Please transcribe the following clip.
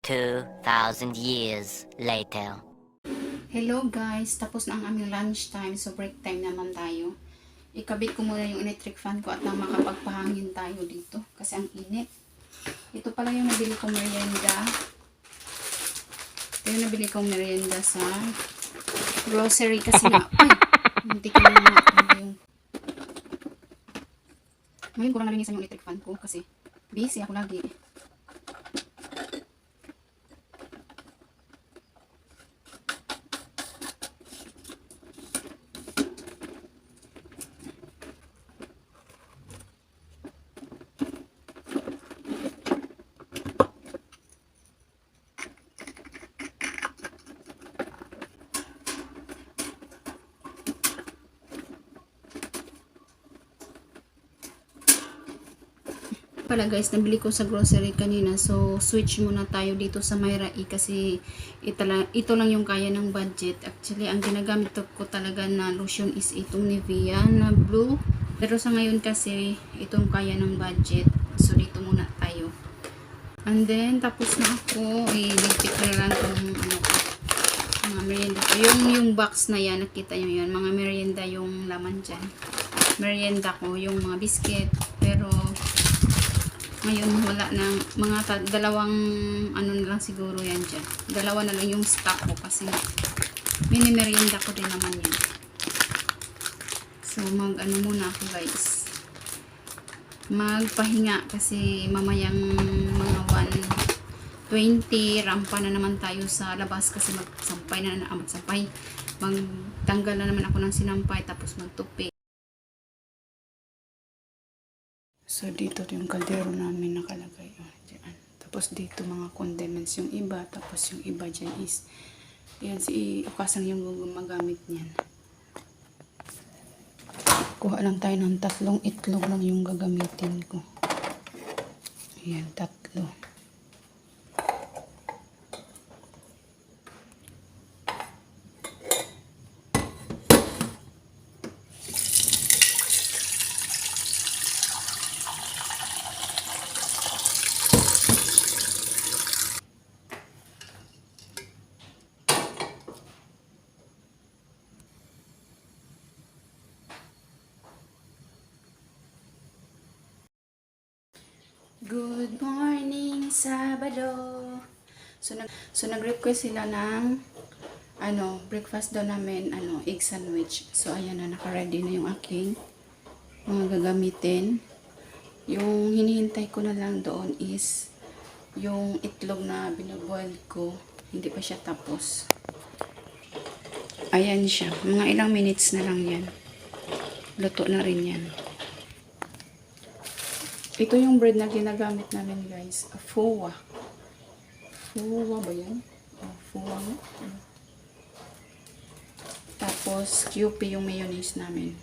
2,000 years later. Hello guys, tapos na ang aming lunch time, so break time naman tayo. Ikabit ko muna yung electric fan ko at nang makapagpahangin tayo dito kasi ang init. Ito pala yung nabili kong merienda. Ito yung nabili kong merienda sa grocery kasi nga, hindi ko na yung ngayon ko lang nalinisan yung electric fan ko kasi busy ako lagi. Pala guys, nabili ko sa grocery kanina, so switch muna tayo dito sa Myra E kasi ito lang yung kaya ng budget. Actually, ang ginagamit ko talaga na lotion is itong Nivea na blue, pero sa ngayon kasi itong kaya ng budget, so dito muna tayo. And then tapos na ako, iligpit ko na lang itong mga merienda ko. Yung box na yan, nakita nyo yan, mga merienda yung laman dyan. Merienda ko, yung mga biscuit, pero ngayon wala nang mga dalawang ano na lang siguro yan dyan. Dalawa na lang yung stock ko kasi mini merienda ko din naman yan. So mag ano muna ako guys. Magpahinga kasi mamayang mga 1:20 rampa na naman tayo sa labas kasi magtanggal na naman ako ng sinampay tapos magtupi. So, dito yung kaldero namin nakalagay. Dyan. Tapos dito mga condiments yung iba. Tapos yung iba dyan is, yan si Ukasang yung gumagamit niyan. Kuha lang tayo ng 3 itlog lang yung gagamitin ko. Ayan, 3. Good morning, Sabado. So nag-request sila ng breakfast daw namin, egg sandwich. So ayan na, naka-ready na yung aking mga gagamitin. Yung hinihintay ko na lang doon is yung itlog na binoboil ko. Hindi pa siya tapos. Ayan siya. Mga ilang minutes na lang yan. Luto na rin yan. Ito yung bread na ginagamit namin guys. Fowa. Fowa ba yan? Fowa. Tapos QP yung mayonnaise namin.